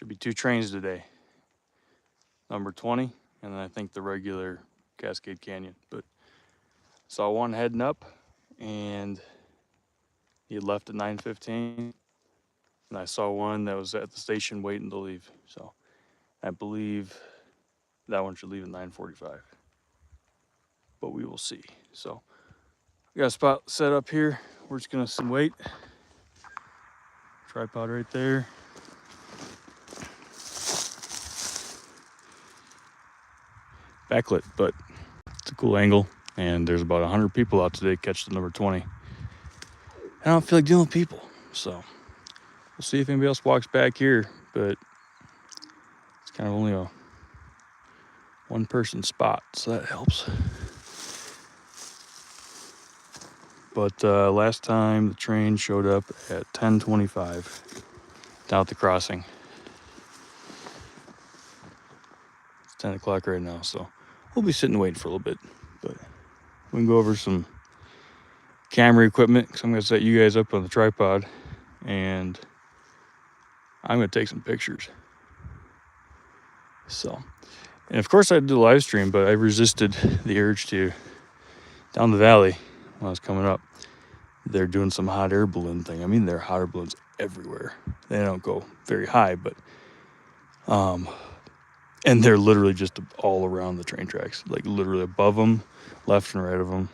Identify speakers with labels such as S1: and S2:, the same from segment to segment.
S1: Should be 2 trains today. Number 20, and then I think the regular Cascade Canyon. But saw one heading up, and he had left at 9:15, and I saw one that was at the station waiting to leave. So I believe that one should leave at 9:45. But we will see. So we got a spot set up here. We're just gonna sit and wait. Tripod right there. Backlit, but it's a cool angle. And there's about 100 people out today to catch the number 20. I don't feel like dealing with people, so we'll see if anybody else walks back here. But it's kind of only a one-person spot, so that helps. But last time the train showed up at 10:25 down at the crossing. It's 10 o'clock right now, so we'll be sitting waiting for a little bit. But we can go over some camera equipment, because I'm going to set you guys up on the tripod, and I'm going to take some pictures. So, and of course I did a live stream, but I resisted the urge to. Down the valley when I was coming up, they're doing some hot air balloon thing. I mean, there are hot air balloons everywhere. They don't go very high, but and they're literally just all around the train tracks, like literally above them, left and right of them.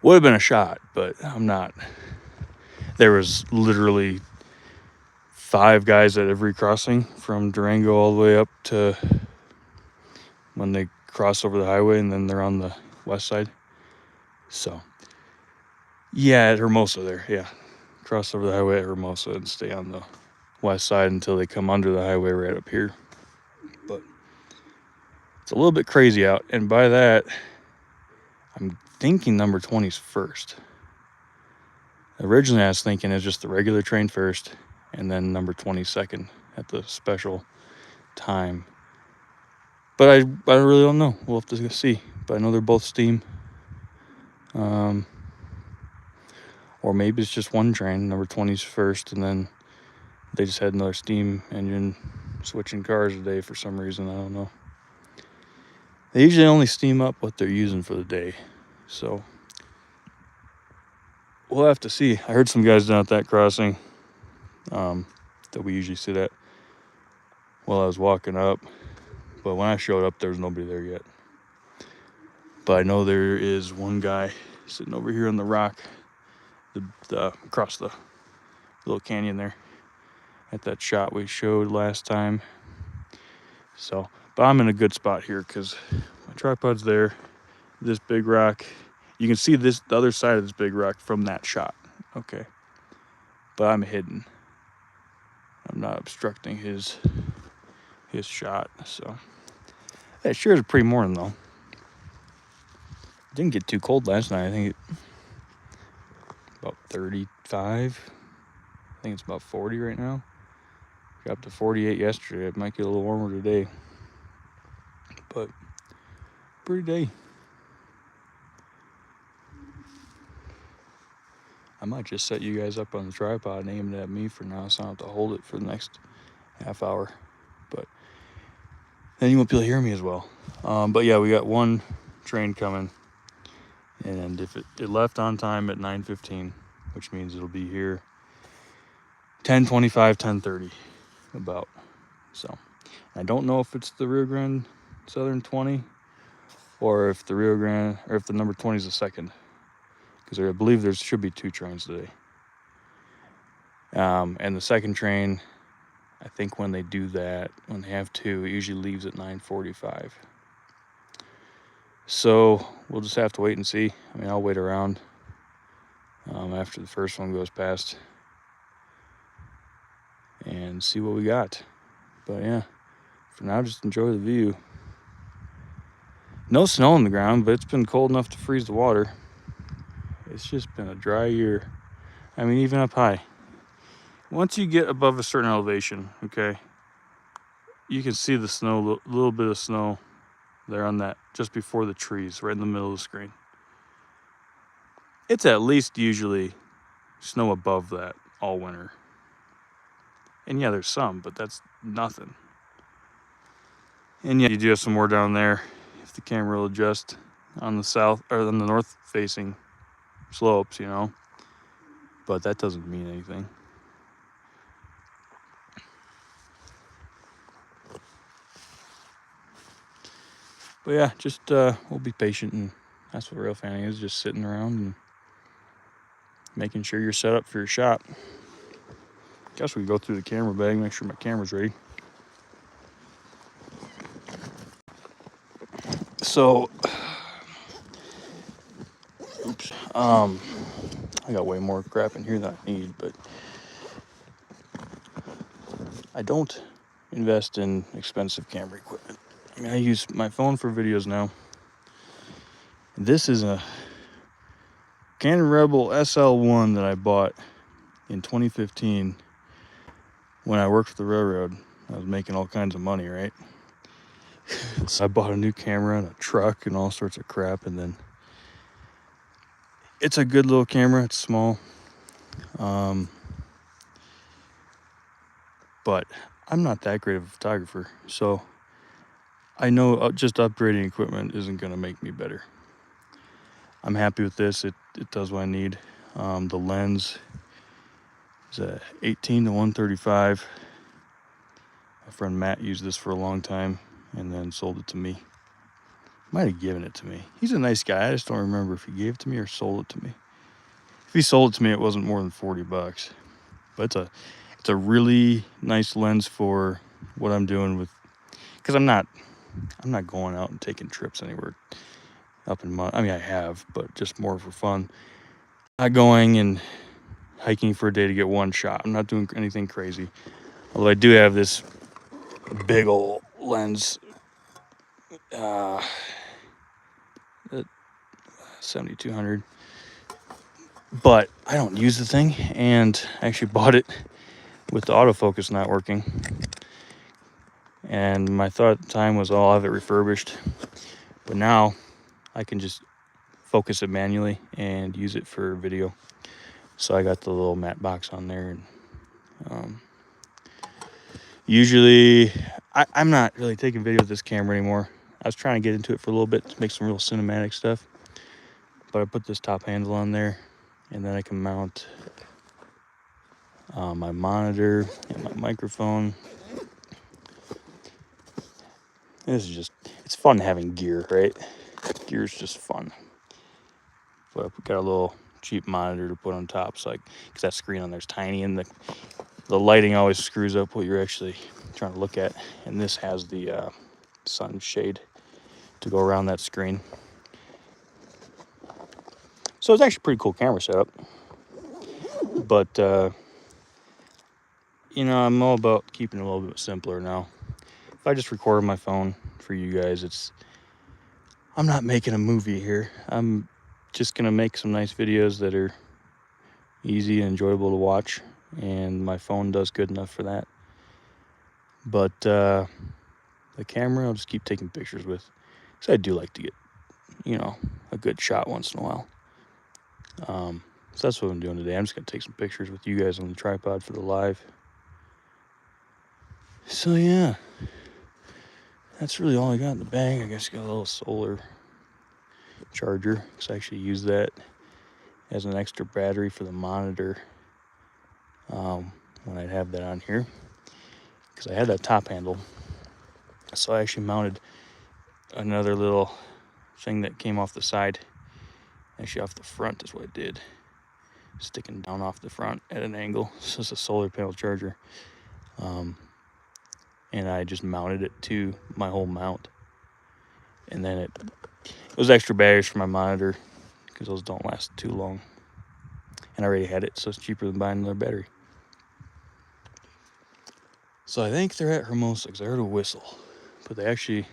S1: Would have been a shot, but I'm not. There was literally 5 guys at every crossing from Durango all the way up to when they cross over the highway, and then they're on the west side. So, yeah, at Hermosa there, yeah. Cross over the highway at Hermosa and stay on the west side until they come under the highway right up here. But it's a little bit crazy out, and by that, I'm thinking number 20's first. Originally, I was thinking it's just the regular train first, and then number 20 second at the special time. But I really don't know. We'll have to see. But I know they're both steam. Or maybe it's just one train, number 20's first, and then they just had another steam engine switching cars today for some reason. I don't know. They usually only steam up what they're using for the day. So we'll have to see. I heard some guys down at that crossing that we usually sit at while I was walking up. But when I showed up, there was nobody there yet. But I know there is one guy sitting over here on the rock, across the little canyon there, at that shot we showed last time. So, but I'm in a good spot here because my tripod's there. This big rock, you can see the other side of this big rock from that shot. Okay, but I'm hidden. I'm not obstructing his shot. So, yeah, it sure is a pretty morning though. It didn't get too cold last night. I think about 35. I think it's about 40 right now. Got up to 48 yesterday. It might get a little warmer today. But pretty day. I might just set you guys up on the tripod and aim it at me for now, so I don't have to hold it for the next half hour. But then you won't be able to hear me as well. But yeah, we got one train coming. And if it left on time at 9:15, which means it'll be here 10:25, 10:30 about. So I don't know if it's the Rio Grande Southern 20 or if the Rio Grande, or if the number 20 is the second, because I believe there should be 2 trains today. And the second train, I think when they do that, when they have 2, it usually leaves at 9:45. So we'll just have to wait and see. I mean, I'll wait around after the first one goes past and see what we got. But yeah, for now, just enjoy the view. No snow on the ground, but it's been cold enough to freeze the water. It's just been a dry year. I mean, even up high. Once you get above a certain elevation, okay, you can see the snow, a little bit of snow there on that, just before the trees, right in the middle of the screen. It's at least usually snow above that all winter. And yeah, there's some, but that's nothing. And yeah, you do have some more down there if the camera will adjust on the south or on the north facing slopes, you know. But that doesn't mean anything. But yeah, just we'll be patient, and that's what railfanning is, just sitting around and making sure you're set up for your shot. Guess we can go through the camera bag, make sure my camera's ready. So, oops, I got way more crap in here than I need, but I don't invest in expensive camera equipment. I mean, I use my phone for videos now. This is a Canon Rebel SL1 that I bought in 2015 when I worked for the railroad. I was making all kinds of money, right? So I bought a new camera and a truck and all sorts of crap, and then it's a good little camera. It's small, but I'm not that great of a photographer, so I know just upgrading equipment isn't going to make me better. I'm happy with this. It does what I need. The lens is a 18 to 135. My friend Matt used this for a long time and then sold it to me. Might have given it to me. He's a nice guy. I just don't remember if he gave it to me or sold it to me. If he sold it to me, it wasn't more than $40. But it's a really nice lens for what I'm doing with, because I'm not going out and taking trips anywhere up in I mean, I have, but just more for fun. Not going and hiking for a day to get one shot. I'm not doing anything crazy. Although I do have this big old lens, 7200, but I don't use the thing, and I actually bought it with the autofocus not working. And my thought at the time was, oh, I'll have it refurbished. But now I can just focus it manually and use it for video. So I got the little matte box on there, and usually I'm not really taking video with this camera anymore. I was trying to get into it for a little bit to make some real cinematic stuff, but I put this top handle on there, and then I can mount my monitor and my microphone. This is just, it's fun having gear, right? Gear is just fun. But I got a little cheap monitor to put on top, so because that screen on there's tiny, and the lighting always screws up what you're actually trying to look at. And this has the sunshade to go around that screen. So it's actually a pretty cool camera setup. But, you know, I'm all about keeping it a little bit simpler now. If I just record on my phone for you guys, I'm not making a movie here. I'm just going to make some nice videos that are easy and enjoyable to watch. And my phone does good enough for that. But the camera, I'll just keep taking pictures with. Because I do like to get, you know, a good shot once in a while. So that's what I'm doing today. I'm just going to take some pictures with you guys on the tripod for the live. So yeah, that's really all I got in the bag. I guess I got a little solar charger, because I actually use that as an extra battery for the monitor when I'd have that on here, because I had that top handle. So I actually mounted another little thing that came off the side, actually off the front is what I did, sticking down off the front at an angle. So it's a solar panel charger, and I just mounted it to my whole mount. And then it was extra batteries for my monitor, because those don't last too long, and I already had it, so it's cheaper than buying another battery. So I think they're at Hermosa, because I heard a whistle, but they actually,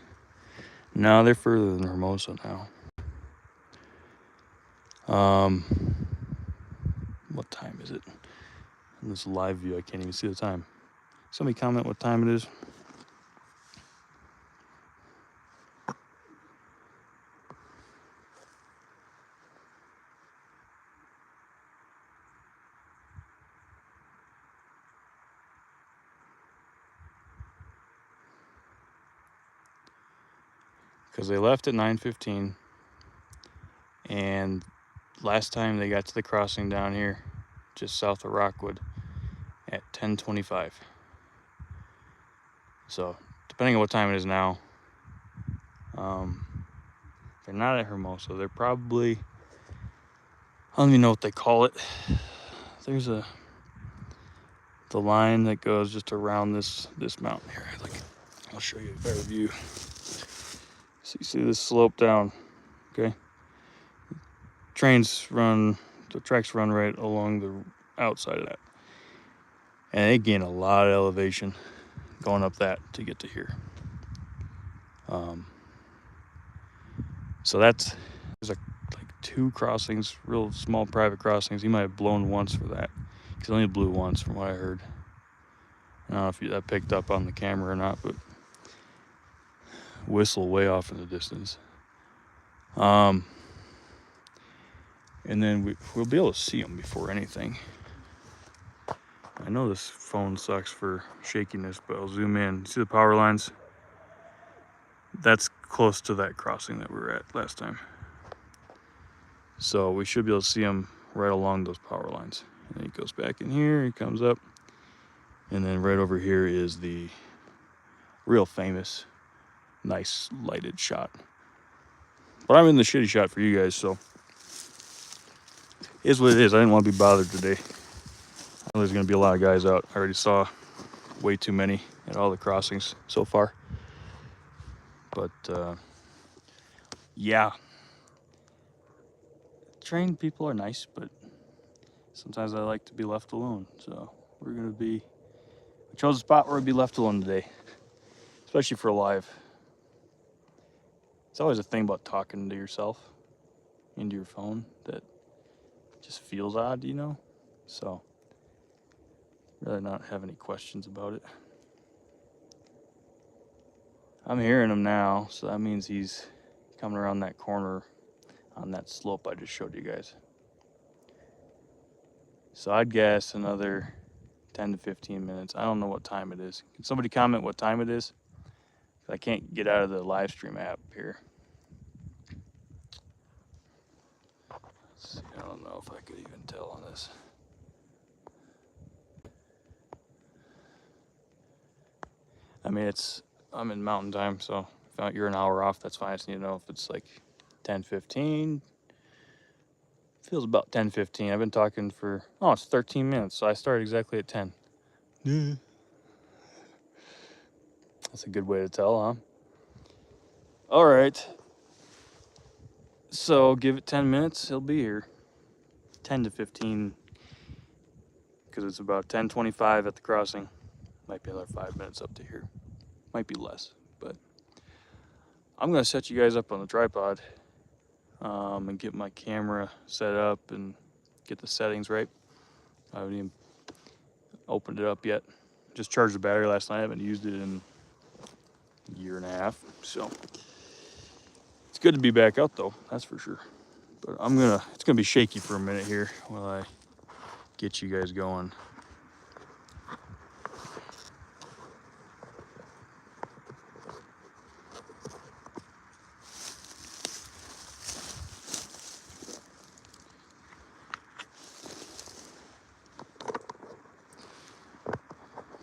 S1: no, they're further than Hermosa now. What time is it? In this live view, I can't even see the time. Somebody comment what time it is. because they left at 9:15, and last time they got to the crossing down here, just south of Rockwood, at 10:25. So, depending on what time it is now, they're not at Hermosa. They're probably, I don't even know what they call it. There's the line that goes just around this mountain here. I'll show you a better view. So you see this slope down, okay? The tracks run right along the outside of that. And they gain a lot of elevation going up that to get to here. So there's like 2 crossings, real small private crossings. He might have blown once for that. He only blew once from what I heard. I don't know if that picked up on the camera or not, but whistle way off in the distance. And then we'll be able to see them before anything. I know this phone sucks for shakiness, but I'll zoom in. See the power lines? That's close to that crossing that we were at last time. So we should be able to see them right along those power lines. And then he goes back in here, he comes up. And then right over here is the real famous, nice lighted shot. But I'm in the shitty shot for you guys, so it is what it is. I didn't want to be bothered today. I know there's going to be a lot of guys out. I already saw way too many at all the crossings so far. But, yeah. Trained people are nice, but sometimes I like to be left alone. So we chose a spot where we'd be left alone today, especially for live. It's always a thing about talking to yourself into your phone that just feels odd, you know? So, really not have any questions about it. I'm hearing him now, so that means he's coming around that corner on that slope I just showed you guys. So I'd guess another 10 to 15 minutes. I don't know what time it is. Can somebody comment what time it is? I can't get out of the live stream app here. Let's see, I don't know if I could even tell on this. I mean, I'm in mountain time, so if you're an hour off, that's fine. I just need to know if it's like 10:15. Feels about 10:15. I've been talking it's 13 minutes, so I started exactly at 10. Yeah. That's a good way to tell, huh? All right. So give it 10 minutes, he'll be here. 10 to 15, because it's about 10:25 at the crossing. Might be another 5 minutes up to here. Might be less, but I'm gonna set you guys up on the tripod and get my camera set up and get the settings right. I haven't even opened it up yet. Just charged the battery last night. I haven't used it in a year and a half, so it's good to be back out though, that's for sure. But it's gonna be shaky for a minute here while I get you guys going.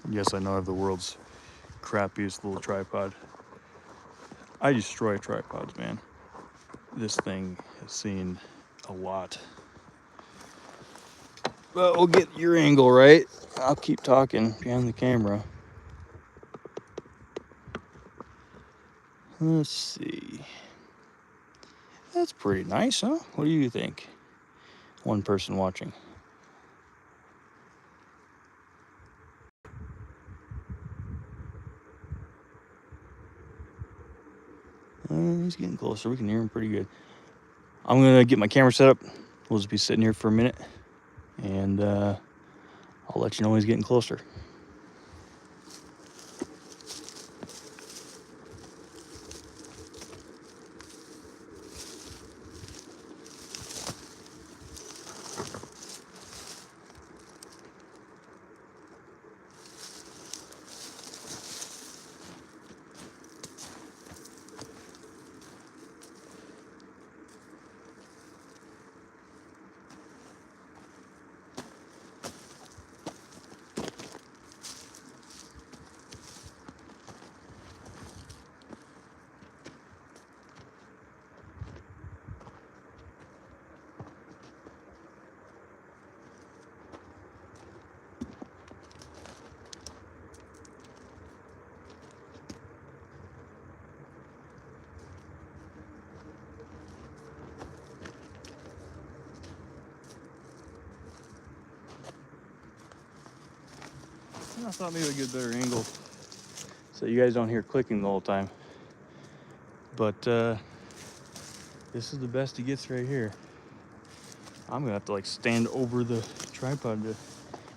S1: Yes, I know I have the world's crappiest little tripod. I destroy tripods, man. This thing has seen a lot. But we'll get your angle right. I'll keep talking behind the camera. Let's see. That's pretty nice, huh? What do you think? One person watching. He's getting closer. We can hear him pretty good. I'm going to get my camera set up. We'll just be sitting here for a minute. And I'll let you know when he's getting closer. I thought maybe I'd get a better angle so you guys don't hear clicking the whole time. But this is the best he gets right here. I'm gonna have to like stand over the tripod to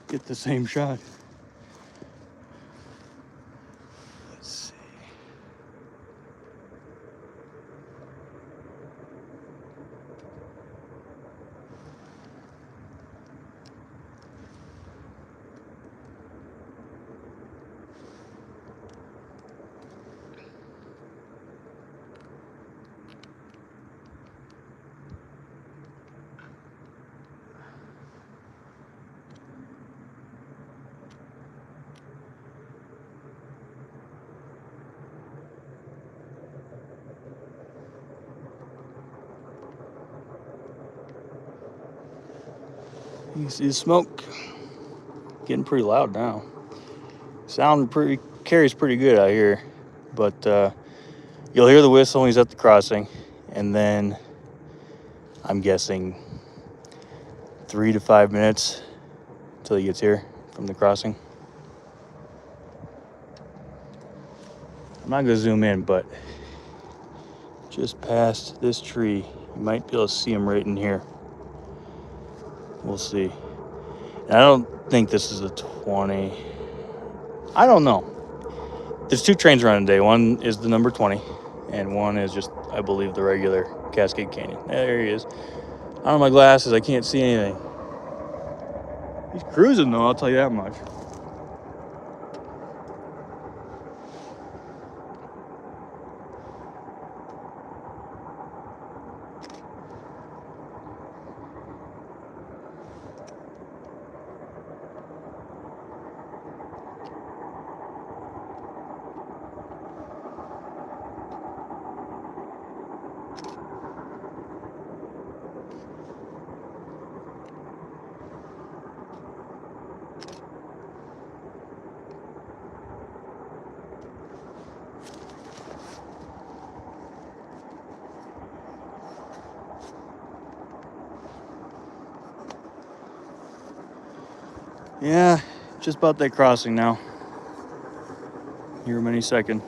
S1: get the same shot. Let's see. You see the smoke getting pretty loud now. Carries pretty good out here, but you'll hear the whistle when he's at the crossing, and then I'm guessing 3 to 5 minutes until he gets here from the crossing. I'm not gonna zoom in, but just past this tree, you might be able to see him right in here. We'll see. And I don't think this is a 20. I don't know. There's 2 trains running today. One is the number 20, and one is just, I believe, the regular Cascade Canyon. There he is. I don't have my glasses. I can't see anything. He's cruising, though, I'll tell you that much. Yeah, just about that crossing now. Hear him any second.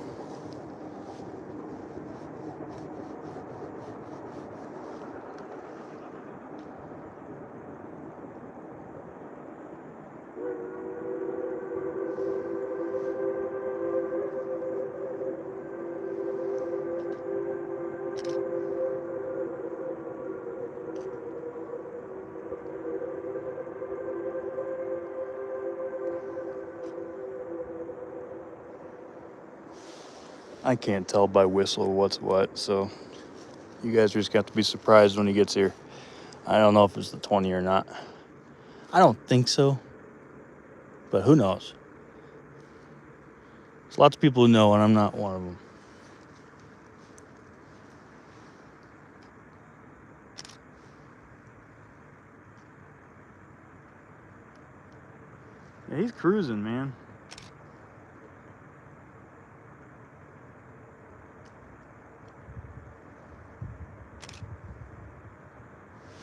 S1: I can't tell by whistle what's what, so you guys just got to be surprised when he gets here. I don't know if it's the 20 or not. I don't think so, but who knows? There's lots of people who know, and I'm not one of them. Yeah, he's cruising, man.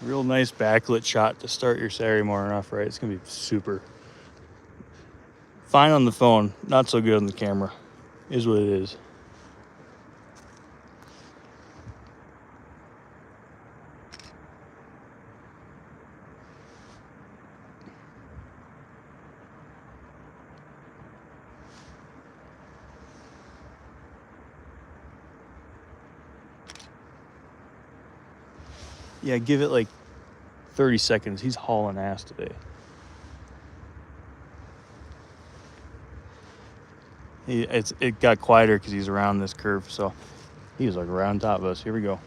S1: Real nice backlit shot to start your Saturday morning off, right? It's gonna be super fine on the phone, not so good on the camera. Is what it is. Yeah, give it like 30 seconds. He's hauling ass today. It got quieter because he's around this curve, so he was like around top of us. Here we go.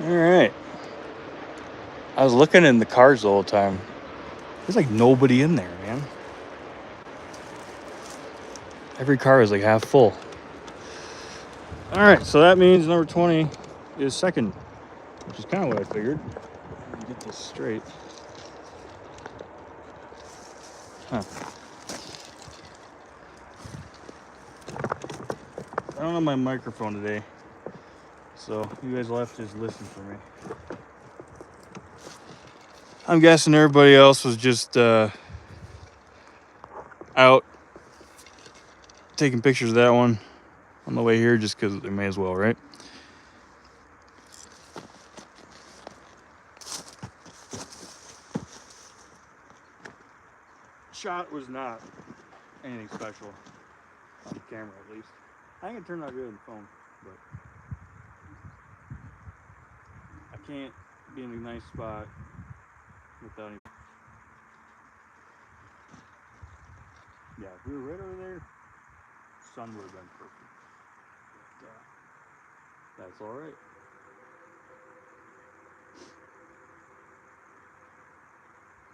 S1: All right. I was looking in the cars the whole time. There's like nobody in there, man. Every car is like half full. All right, so that means number 20 is second, which is kind of what I figured. Let me get this straight. Huh. I don't have my microphone today, so you guys will have to just listen for me. I'm guessing everybody else was just out taking pictures of that one on the way here just because they may as well, right? Shot was not anything special on the camera, at least. I think it turned out good on the phone, but I can't be in a nice spot without any. Yeah, if we were right over there, sun would have been perfect. But, that's all right.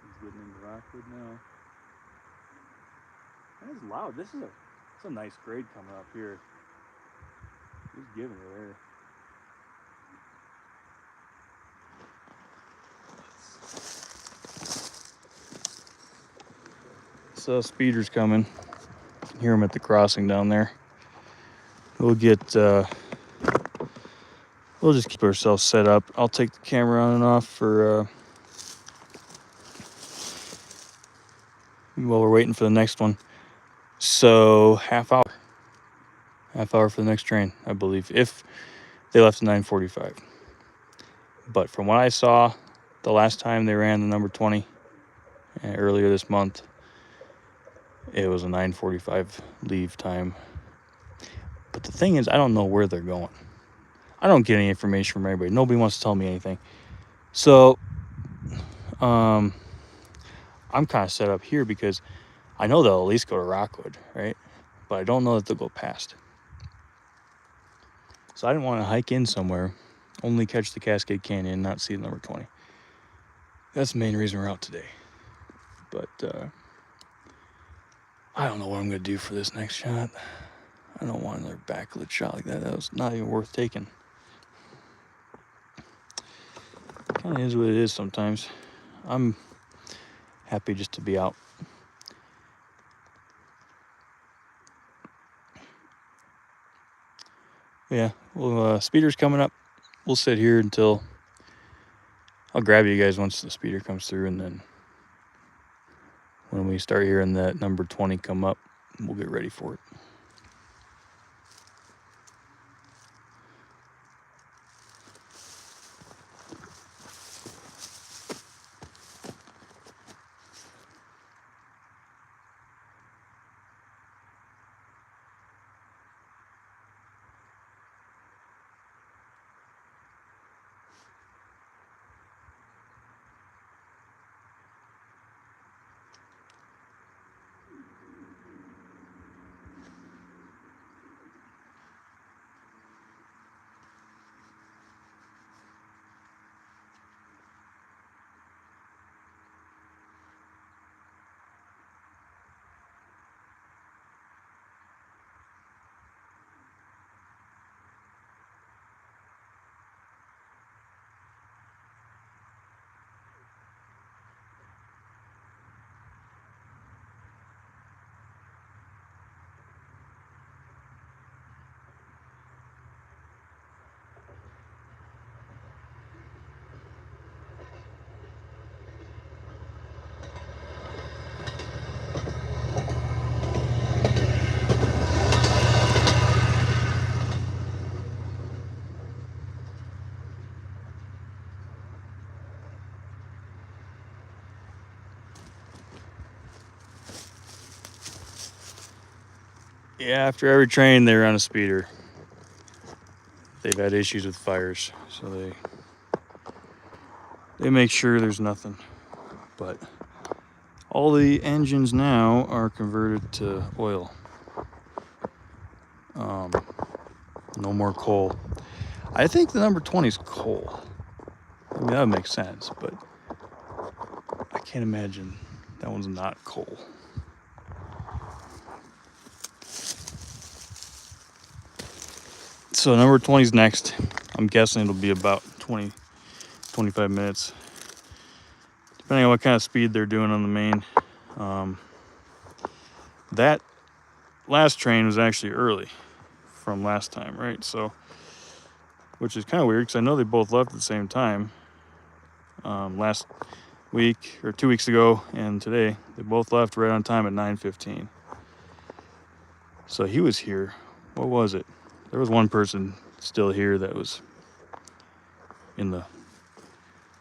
S1: He's getting into Rockwood now. And it's loud. It's a nice grade coming up here. He's giving it there. So speeder's coming. Hear him at the crossing down there. We'll get. We'll just keep ourselves set up. I'll take the camera on and off for while we're waiting for the next one. So half hour for the next train, I believe, if they left at 9:45. But from what I saw, the last time they ran the number 20 earlier this month, it was a 9:45 leave time. But the thing is, I don't know where they're going. I don't get any information from anybody. Nobody wants to tell me anything. So I'm kind of set up here because I know they'll at least go to Rockwood, right? But I don't know that they'll go past. So I didn't want to hike in somewhere, only catch the Cascade Canyon, not see the number 20. That's the main reason we're out today. But I don't know what I'm going to do for this next shot. I don't want another backlit shot like that. That was not even worth taking. Kind of is what it is sometimes. I'm happy just to be out. Yeah, well, speeder's coming up. We'll sit here until I'll grab you guys once the speeder comes through, and then when we start hearing that number 20 come up, we'll get ready for it. Yeah, after every train, they're on a speeder. They've had issues with fires, so they make sure there's nothing. But all the engines now are converted to oil. No more coal. I think the number 20 is coal. I mean, that would make sense, but I can't imagine that one's not coal. So number 20 is next. I'm guessing it'll be about 20, 25 minutes, depending on what kind of speed they're doing on the main. That last train was actually early from last time, right? So, which is kind of weird because I know they both left at the same time. Last week or 2 weeks ago and today, they both left right on time at 9:15. So he was here. What was it? There was one person still here that was in the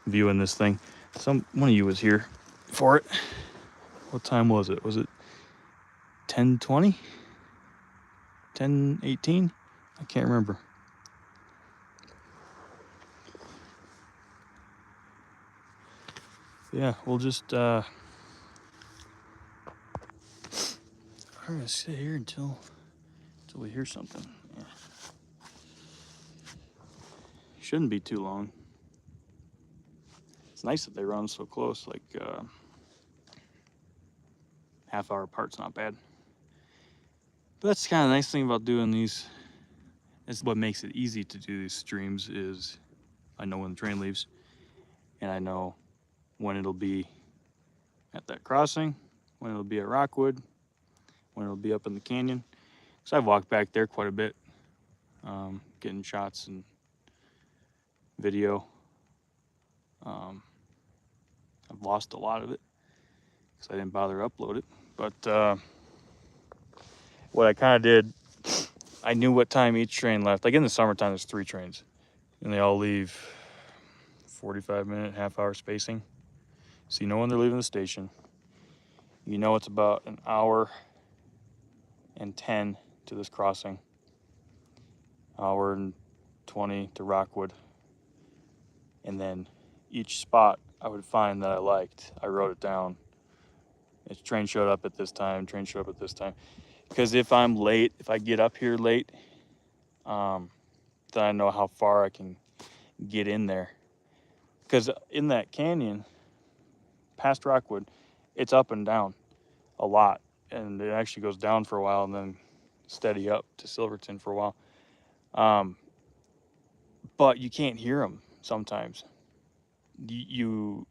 S1: viewing this thing. One of you was here for it. What time was it? Was it 10:20? 10:18? I can't remember. Yeah, we'll just we're gonna sit here until we hear something. Yeah. Shouldn't be too long. It's nice that they run so close, like half hour apart's not bad. But that's kind of the nice thing about doing these. It's what makes it easy to do these streams is I know when the train leaves, and I know when it'll be at that crossing, when it'll be at Rockwood, when it'll be up in the canyon. So I've walked back there quite a bit, getting shots and video. I've lost a lot of it because I didn't bother to upload it. But what I kind of did, I knew what time each train left. Like in the summertime, there's 3 trains, and they all leave 45-minute, half-hour spacing. So you know when they're leaving the station. You know it's about an hour and 10 to this crossing, hour and 20 to Rockwood, and then each spot I would find that I liked, I wrote it down. If train showed up at this time, train showed up at this time. Because if I'm late, if I get up here late, then I know how far I can get in there. Because in that canyon, past Rockwood, it's up and down a lot. And it actually goes down for a while and then steady up to Silverton for a while. But you can't hear them sometimes. You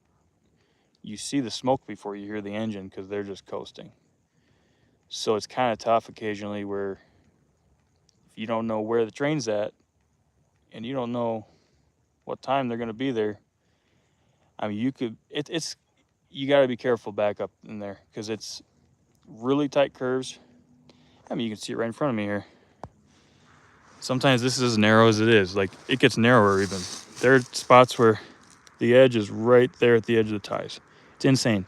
S1: see the smoke before you hear the engine because they're just coasting. So it's kind of tough occasionally where if you don't know where the train's at and you don't know what time they're going to be there, I mean, you got to be careful back up in there because it's really tight curves. I mean, you can see it right in front of me here. Sometimes this is as narrow as it is. Like, it gets narrower even. There are spots where the edge is right there at the edge of the ties. It's insane.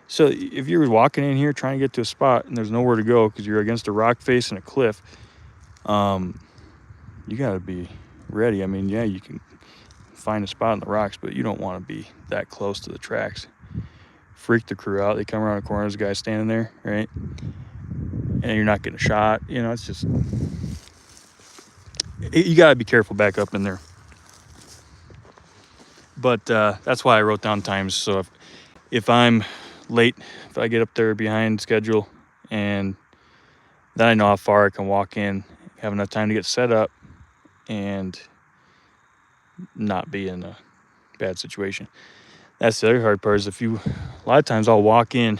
S1: So if you're walking in here trying to get to a spot and there's nowhere to go because you're against a rock face and a cliff, you got to be ready. I mean, yeah, you can find a spot in the rocks, but you don't want to be that close to the tracks. Freak the crew out. They come around the corner, there's a guy standing there, right? And you're not getting a shot. You know, it's just... You got to be careful back up in there. But that's why I wrote down times. So if I'm late, if I get up there behind schedule, and then I know how far I can walk in, have enough time to get set up, and not be in a bad situation. That's the other hard part is a lot of times I'll walk in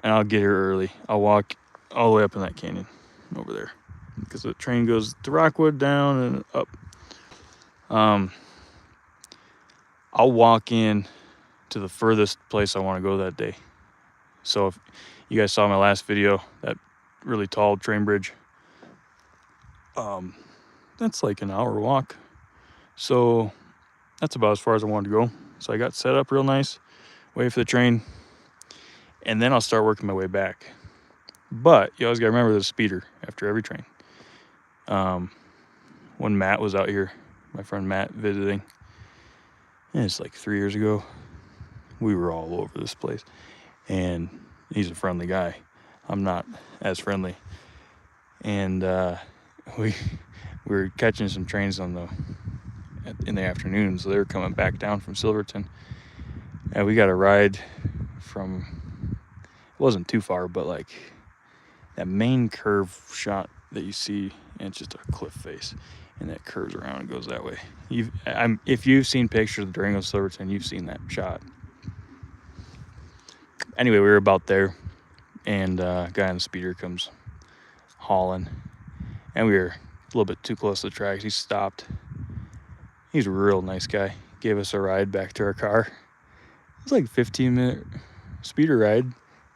S1: and I'll get here early. I'll walk all the way up in that canyon over there because the train goes to Rockwood, down and up. I'll walk in to the furthest place I want to go that day. So if you guys saw my last video, that really tall train bridge, that's like an hour walk. So that's about as far as I wanted to go. So I got set up real nice, wait for the train, and then I'll start working my way back. But you always got to remember there's a speeder after every train. When Matt was out here, my friend Matt visiting, and it's like 3 years ago, we were all over this place. And he's a friendly guy. I'm not as friendly. And we were catching some trains on in the afternoon, so they were coming back down from Silverton. And we got a ride from, it wasn't too far, but like that main curve shot that you see, and it's just a cliff face, and that curves around and goes that way. If you've seen pictures of Durango Silverton, you've seen that shot. Anyway, we were about there, and a guy on the speeder comes hauling, and we were a little bit too close to the tracks. He stopped. He's a real nice guy. Gave us a ride back to our car. It was like a 15-minute speeder ride.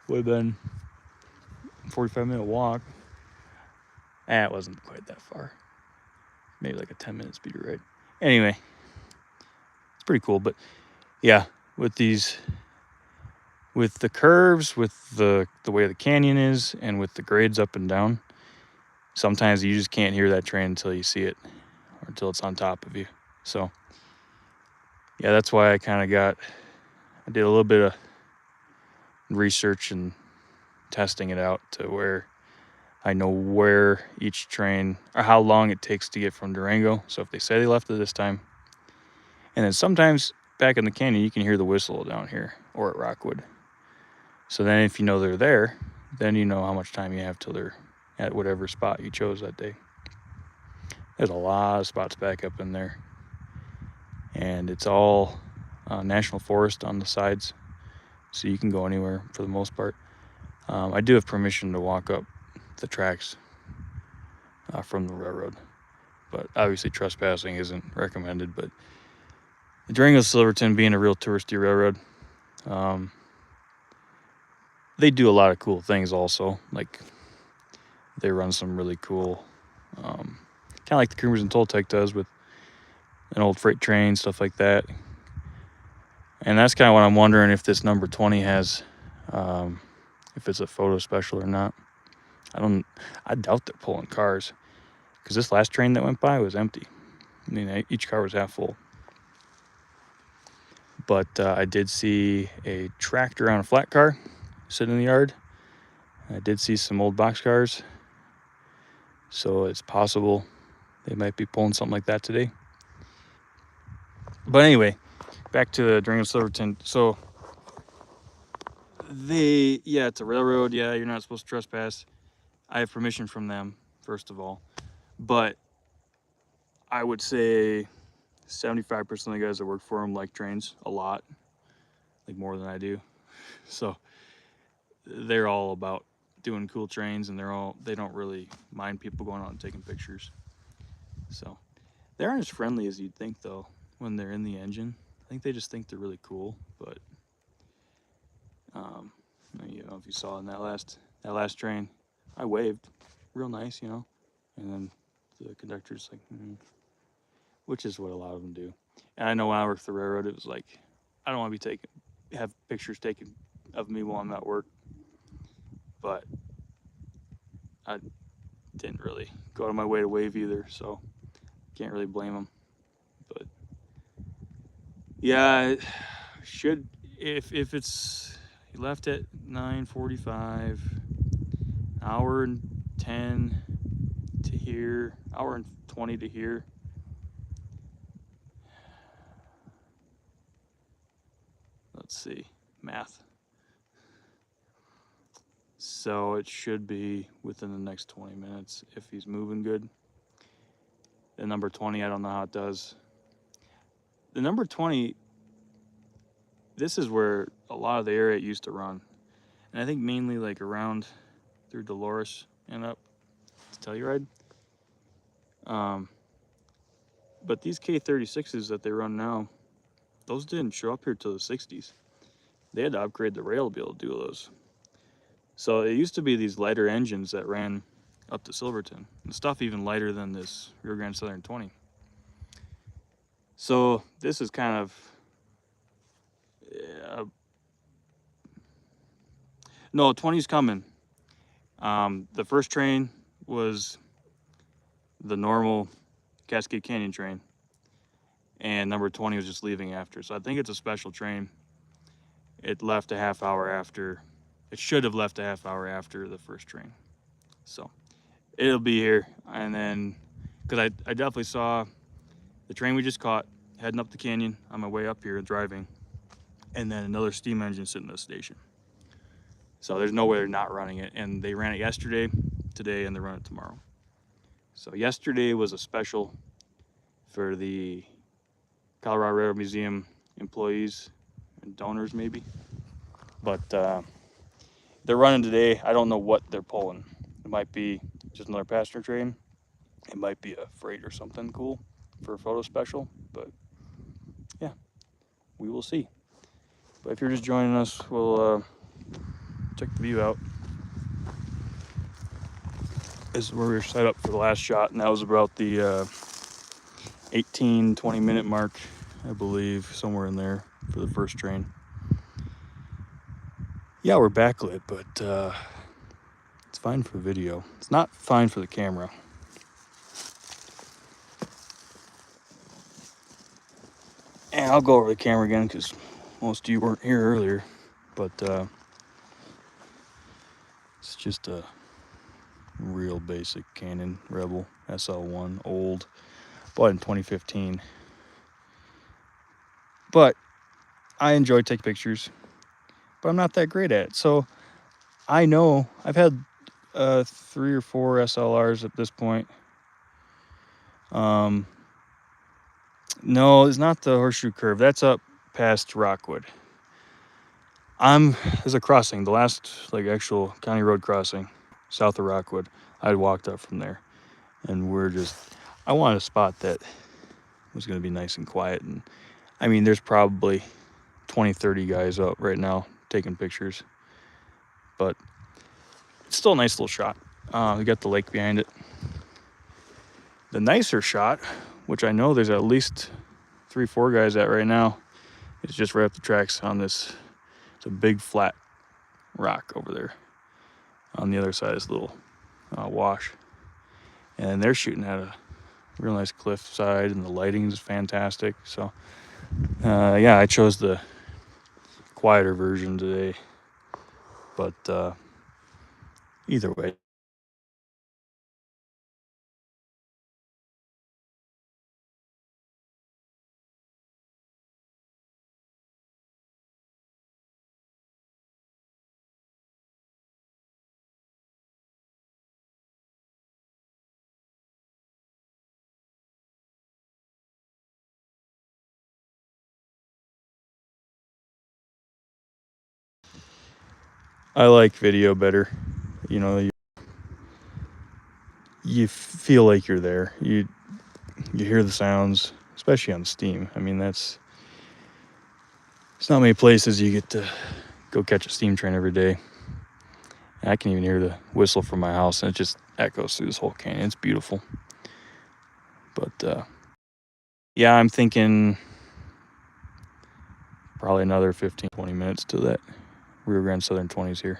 S1: Would have been a 45-minute walk. It wasn't quite that far. Maybe like a 10-minute speeder ride. Anyway, it's pretty cool. But yeah, with the curves, with the way the canyon is, and with the grades up and down, sometimes you just can't hear that train until you see it, or until it's on top of you. So yeah, that's why I did a little bit of research and testing it out to where I know where each train, or how long it takes to get from Durango. So if they say they left at this time, and then sometimes back in the canyon, you can hear the whistle down here or at Rockwood. So then if you know they're there, then you know how much time you have till they're at whatever spot you chose that day. There's a lot of spots back up in there. And it's all national forest on the sides. So you can go anywhere for the most part. I do have permission to walk up the tracks from the railroad. But obviously trespassing isn't recommended. But the Durango Silverton being a real touristy railroad, they do a lot of cool things also. Like they run some really cool, kind of like the Creamers and Toltec does with an old freight train, stuff like that. And that's kind of what I'm wondering, if this number 20 has, if it's a photo special or not. I doubt they're pulling cars, because this last train that went by was empty. I mean, each car was half full. But I did see a tractor on a flat car sitting in the yard. I did see some old boxcars. So it's possible they might be pulling something like that today. But anyway, back to the Durango Silverton. So it's a railroad. Yeah, you're not supposed to trespass. I have permission from them, first of all. But I would say 75% of the guys that work for them like trains a lot, like more than I do. So they're all about doing cool trains, and they don't really mind people going out and taking pictures. So they aren't as friendly as you'd think, though, when they're in the engine. I think they just think they're really cool. But if you saw in that last train, I waved, real nice, and then the conductor's like, which is what a lot of them do. And I know when I worked the railroad, it was like, I don't want to have pictures taken of me while I'm at work. But I didn't really go out of my way to wave either, so can't really blame them. But yeah, should, if it's left at 9:45, hour and 10 to here, hour and 20 to here. Let's see, math. So it should be within the next 20 minutes if he's moving good. The number 20, I don't know how it does. The number 20, this is where a lot of the area used to run. And I think mainly like around through Dolores and up to Telluride. But these K36s that they run now, those didn't show up here till the 60s. They had to upgrade the rail to be able to do those. So it used to be these lighter engines that ran up to Silverton. The stuff even lighter than this Rio Grande Southern 20. So this is kind of... no, 20's coming. The first train was the normal Cascade Canyon train, and number 20 was just leaving after. So I think it's a special train. It left a half hour after. It should have left a half hour after the first train. So it'll be here. And then, because I definitely saw the train we just caught, heading up the canyon on my way up here driving, and then another steam engine sitting at the station. So there's no way they're not running it. And they ran it yesterday, today, and they run it tomorrow. So yesterday was a special for the Colorado Railroad Museum employees and donors maybe. But they're running today. I don't know what they're pulling. It might be just another passenger train. It might be a freight or something cool for a photo special. But yeah, we will see. But if you're just joining us, we'll check the view out. This is where we were set up for the last shot, and that was about the 18-20 minute mark, I believe, somewhere in there for the first train. Yeah, we're backlit, but it's fine for video. It's not fine for the camera. And I'll go over the camera again because most of you weren't here earlier, but it's just a real basic Canon Rebel SL1, old, bought in 2015. But I enjoy taking pictures, but I'm not that great at it. So I know I've had 3 or 4 SLRs at this point. No, it's not the Horseshoe Curve. That's up past Rockwood. There's a crossing, the last like actual county road crossing, south of Rockwood. I walked up from there, and I wanted a spot that was going to be nice and quiet. And I mean, there's probably 20, 30 guys out right now taking pictures, but it's still a nice little shot. We got the lake behind it. The nicer shot, which I know there's at least 3, 4 guys at right now, is just right up the tracks on this. It's a big flat rock over there on the other side of this little wash, and they're shooting at a real nice cliff side, and the lighting is fantastic. So yeah, I chose the quieter version today, but either way, I like video better. You know, you feel like you're there. You hear the sounds, especially on steam. I mean, it's not many places you get to go catch a steam train every day. And I can even hear the whistle from my house, and it just echoes through this whole canyon. It's beautiful. But yeah, I'm thinking probably another 15, 20 minutes to that Rio Grande Southern 20s here.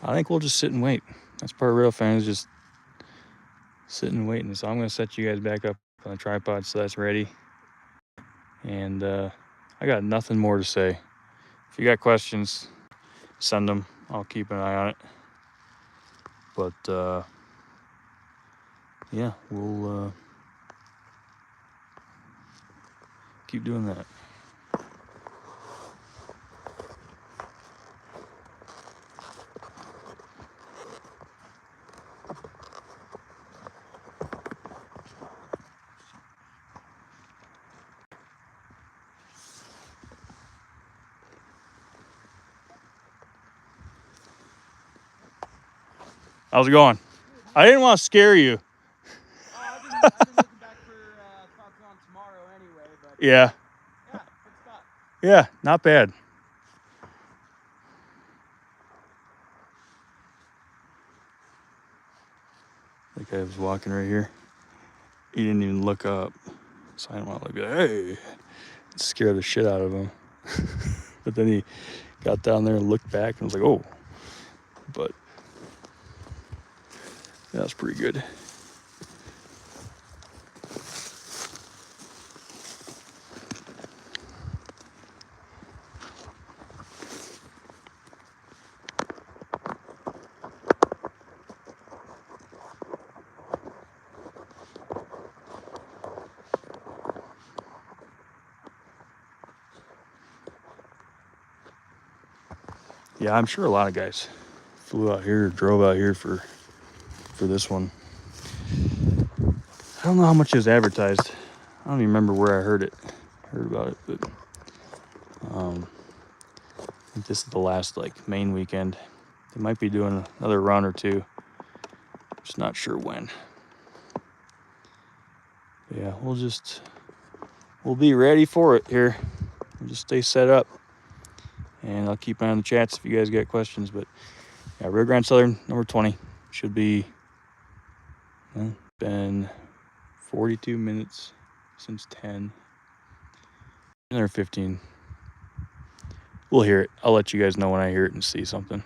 S1: I think we'll just sit and wait. That's part of Railfanning, is just sitting and waiting. So I'm going to set you guys back up on the tripod so that's ready. And I got nothing more to say. If you got questions, send them. I'll keep an eye on it. But yeah, we'll keep doing that. How's it going? I didn't want to scare you.
S2: I've been looking back for thoughts on tomorrow anyway, but
S1: Yeah.
S2: yeah, good spot.
S1: Yeah, not bad. The guy was walking right here. He didn't even look up. So I didn't want to be like, hey, scare the shit out of him. But then he got down there and looked back and was like, oh. But that was pretty good. Yeah, I'm sure a lot of guys flew out here or drove out here for this one. I don't know how much it was advertised. I don't even remember where I heard about it, but I think this is the last like main weekend. They might be doing another run or two. Just not sure when. But yeah, we'll be ready for it here. We'll just stay set up, and I'll keep an eye on the chats if you guys got questions. But yeah, Rio Grande Southern number 20 should be. Been 42 minutes since 10. Another 15. We'll hear it. I'll let you guys know when I hear it and see something.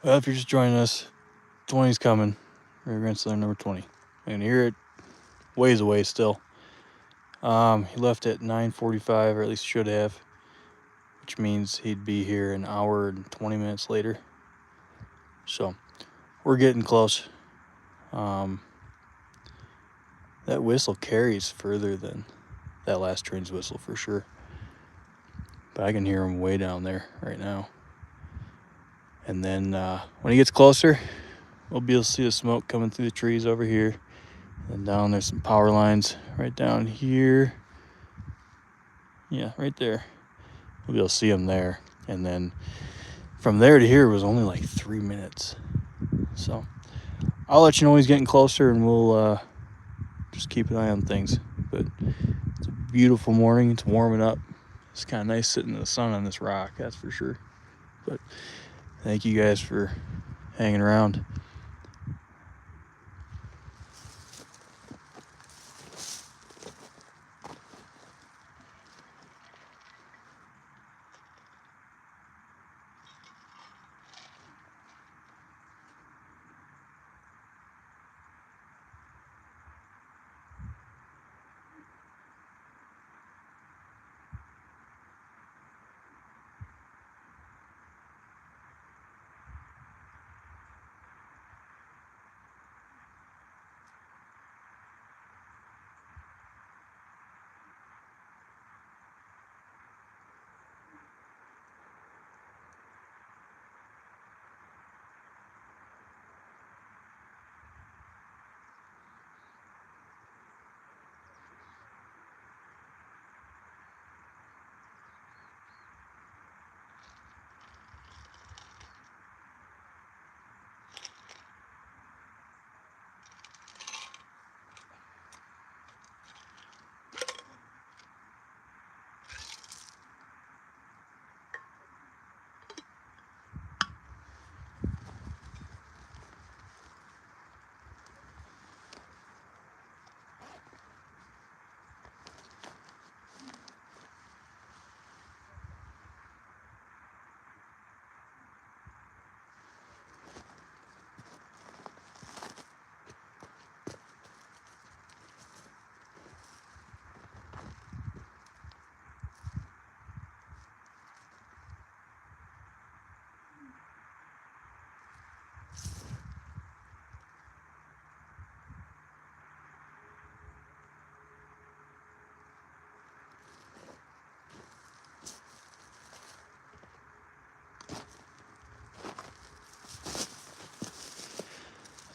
S1: Well, if you're just joining us, 20's coming. Rear Grand Southern number 20. I can hear it ways away still. He left at 9:45, or at least should have, which means he'd be here an hour and 20 minutes later. So we're getting close. That whistle carries further than that last train's whistle for sure. But I can hear him way down there right now. And then when he gets closer, we'll be able to see the smoke coming through the trees over here. And down there's some power lines right down here. Yeah, right there. We'll be able to see them there. And then from there to here was only like 3 minutes. So I'll let you know when he's getting closer, and we'll just keep an eye on things. But it's a beautiful morning. It's warming up. It's kind of nice sitting in the sun on this rock, that's for sure. But thank you guys for hanging around.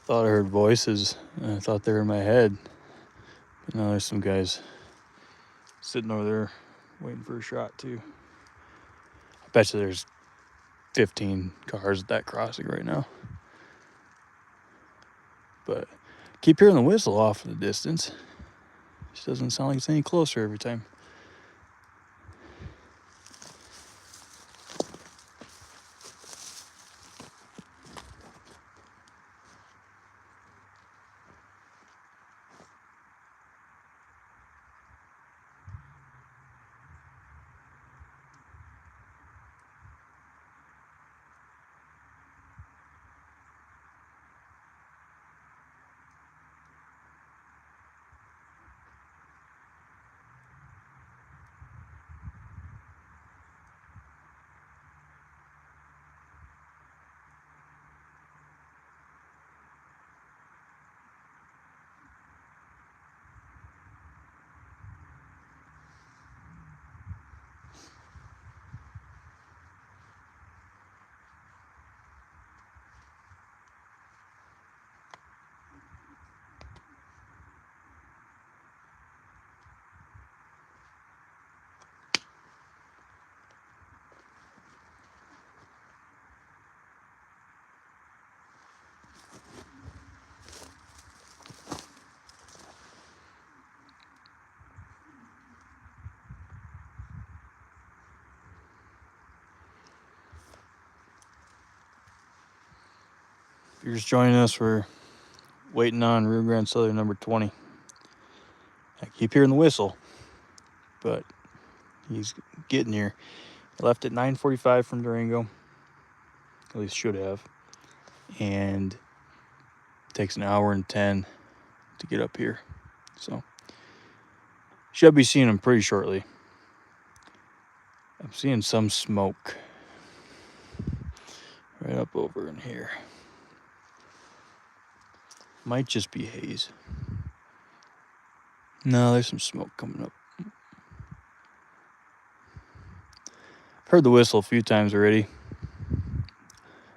S1: Thought I heard voices, and I thought they were in my head. But now there's some guys sitting over there waiting for a shot too. I bet you there's 15 cars at that crossing right now. But keep hearing the whistle off in the distance. Just doesn't sound like it's any closer every time. If you're just joining us, we're waiting on Rio Grande Southern number 20. I keep hearing the whistle, but he's getting here. He left at 9:45 from Durango. At least should have. and it takes 1:10 to get up here. So should be seeing them pretty shortly. I'm seeing some smoke right up over in here. Might just be haze. No, there's some smoke coming up. I've heard the whistle a few times already.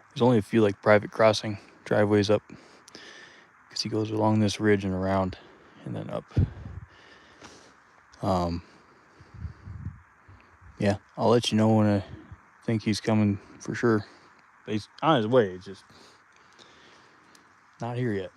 S1: There's only a few like private crossing driveways up because he goes along this ridge and around and then up. Yeah, I'll let you know when I think he's coming for sure. But he's on his way, it's just not here yet.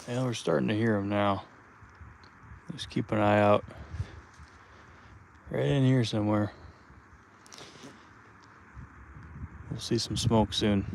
S1: Yeah, we're starting to hear him now. Just keep an eye out. Right in here somewhere. We'll see some smoke soon.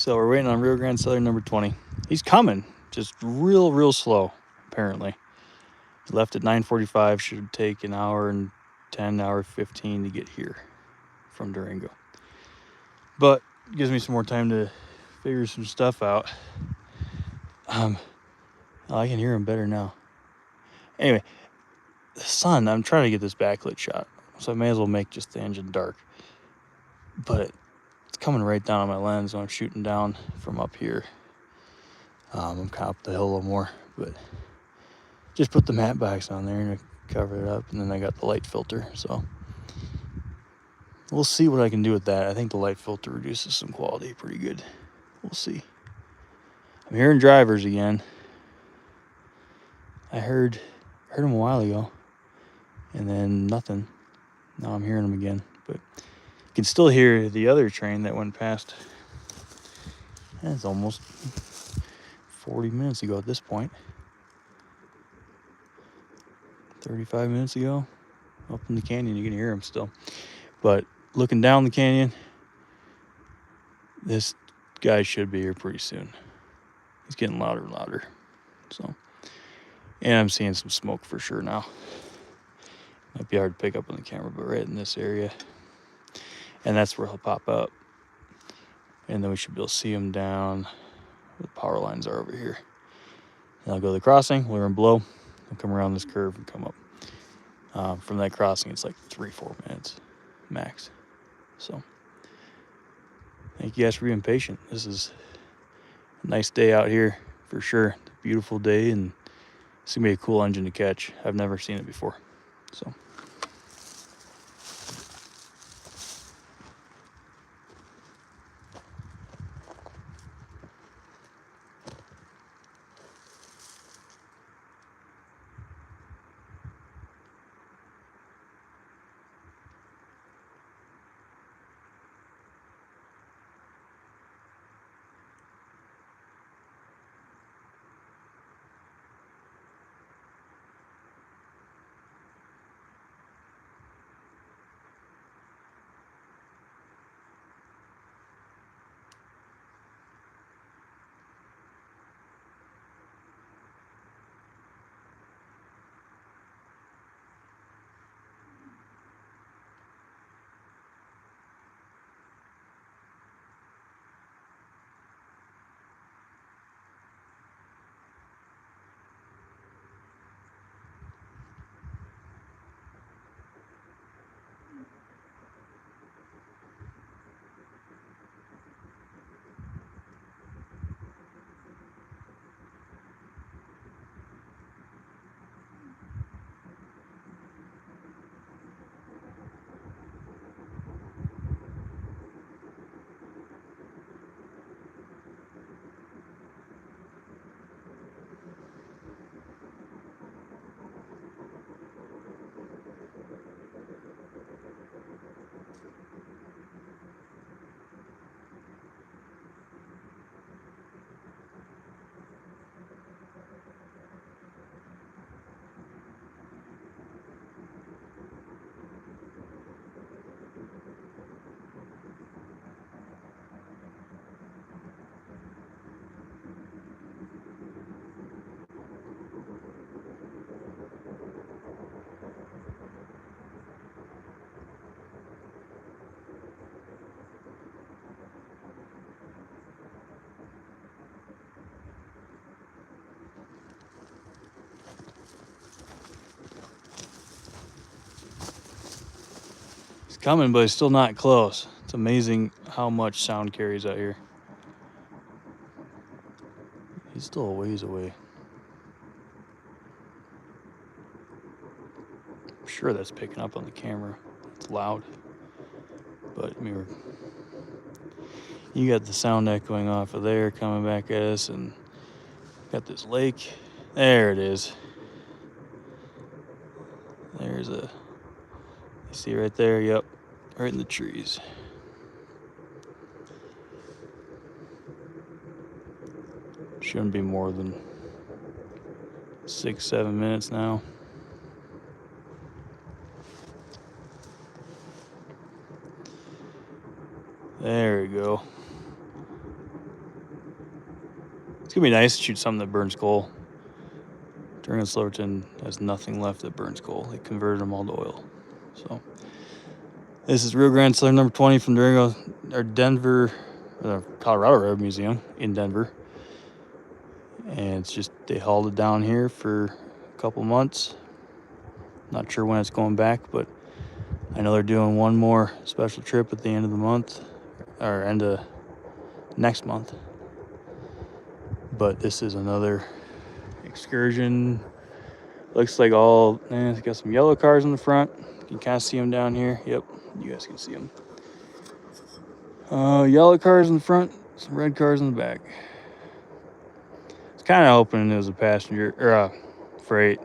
S1: So we're waiting on Rio Grande Southern number 20. He's coming, just real slow, apparently. He left at 9:45, should take an hour and 10, hour 15 to get here from Durango. But it gives me some more time to figure some stuff out. I can hear him better now. Anyway, the sun, I'm trying to get this backlit shot, so I may as well make just the engine dark. But it's coming right down on my lens when I'm shooting down from up here. I'm kind of up the hill a little more, but just put the matte box on there and cover it up, and then I got the light filter, so we'll see what I can do with that. I think the light filter reduces some quality pretty good. We'll see. I'm hearing drivers again. I heard them a while ago, and then nothing. Now I'm hearing them again, but you can still hear the other train that went past. It's almost 40 minutes ago at this point. 35 minutes ago. Up in the canyon, you can hear them still. But looking down the canyon, this guy should be here pretty soon. He's getting louder and louder. So, and I'm seeing some smoke for sure now. Might be hard to pick up on the camera, but right in this area. And that's where he'll pop up. And then we should be able to see him down where the power lines are over here. And I'll go to the crossing, we'll run below, we'll come around this curve and come up. From that crossing, it's like 3-4 minutes max. So, thank you guys for being patient. This is a nice day out here for sure. Beautiful day, and it's gonna be a cool engine to catch. I've never seen it before. So. He's coming, but he's still not close. It's amazing how much sound carries out here. He's still a ways away. I'm sure that's picking up on the camera. It's loud. But I mean, you got the sound echoing off of there coming back at us, and got this lake. There it is. There's a, you see right there? Yep, right in the trees. Shouldn't be more than 6-7 minutes now. There we go. gonna be nice to shoot something that burns coal. Durango Silverton has nothing left that burns coal. They converted them all to oil. So this is Rio Grande Slur number 20 from Durango or Denver, Colorado Railroad Museum in Denver. And it's just they hauled it down here for a couple months. Not sure when it's going back, but I know they're doing one more special trip at the end of the month, or end of next month. But this is another excursion. Looks like it's got some yellow cars in the front. You can kind of see them down here. Yep, you guys can see them. Yellow cars in the front, some red cars in the back. It's kind of hoping it was a passenger or a freight.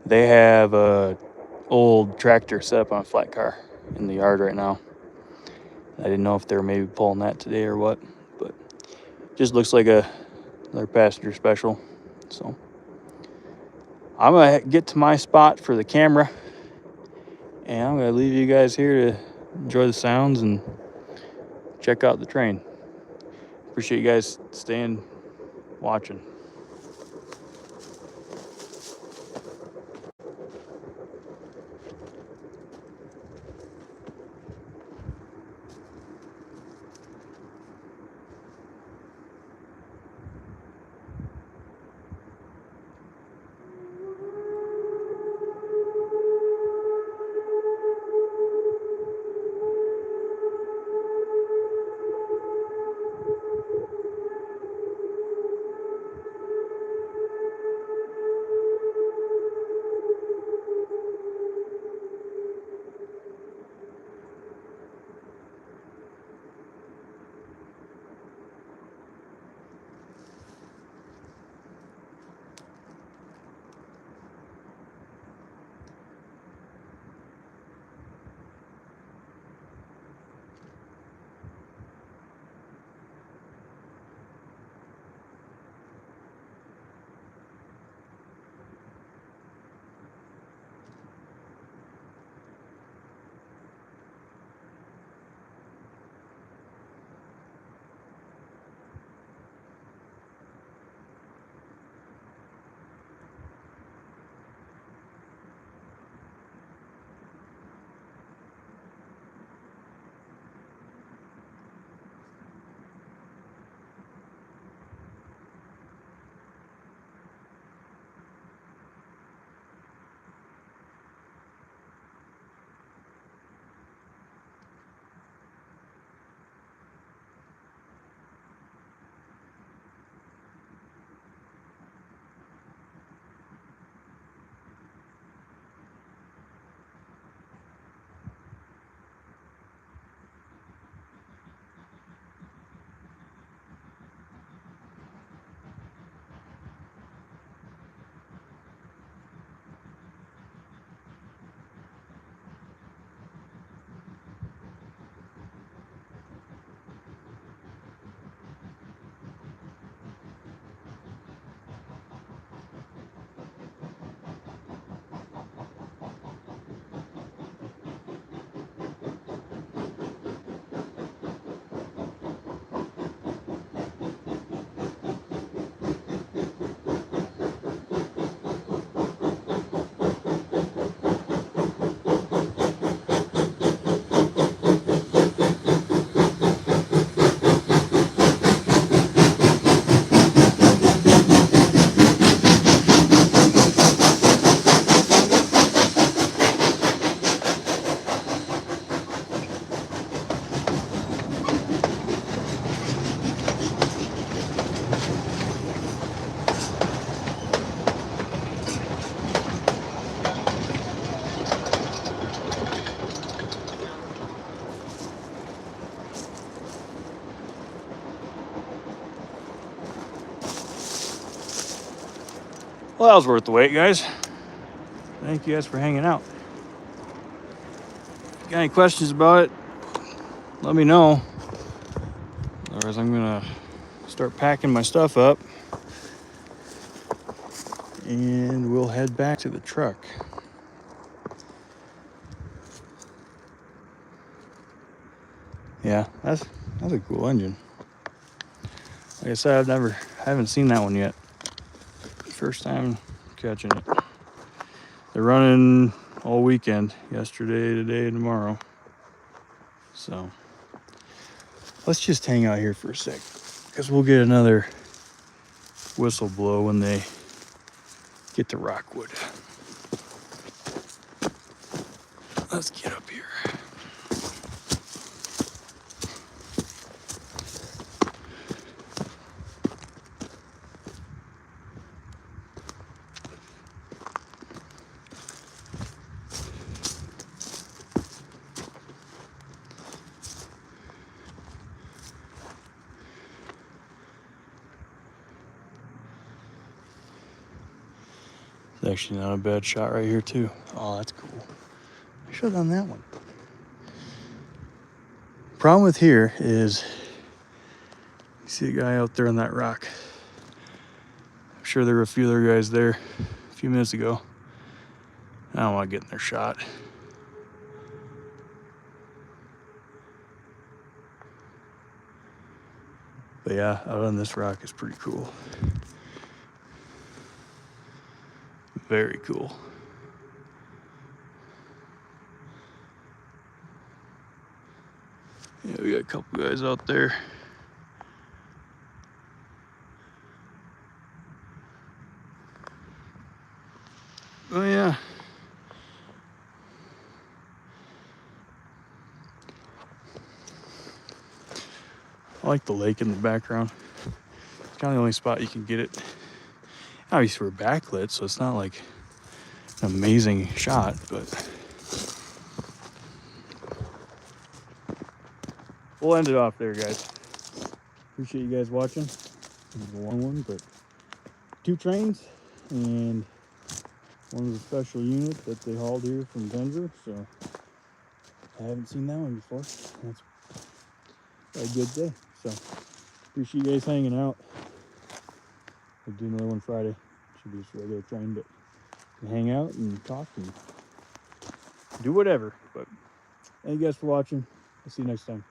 S1: They have a old tractor set up on a flat car in the yard right now. I didn't know if they were maybe pulling that today or what, but just looks like another passenger special. So I'm gonna get to my spot for the camera, and I'm gonna leave you guys here to enjoy the sounds and check out the train. Appreciate you guys staying watching. Well, that was worth the wait, guys. Thank you guys for hanging out. If you got any questions about it, let me know. Otherwise, I'm gonna start packing my stuff up and we'll head back to the truck. Yeah, that's a cool engine. Like I said, I haven't seen that one yet. First time catching it. They're running all weekend, yesterday, today, and tomorrow. So let's just hang out here for a sec, because we'll get another whistle blow when they get to Rockwood. Let's get up here. It's actually not a bad shot right here too. Oh, that's cool. I should have done that one. Problem with here is, you see a guy out there on that rock. I'm sure there were a few other guys there a few minutes ago. I don't want to get in their shot. But yeah, out on this rock is pretty cool. Very cool. Yeah, we got a couple guys out there. Oh yeah. I like the lake in the background. It's kind of the only spot you can get it. Obviously we're backlit, so it's not like an amazing shot, but we'll end it off there, guys. Appreciate you guys watching. It was a long one, but 2 trains and one of the special units that they hauled here from Denver, so I haven't seen that one before. That's a good day. So appreciate you guys hanging out. We'll do another one Friday. Should be just a regular train, but we can hang out and talk and do whatever. But thank you guys for watching. I'll see you next time.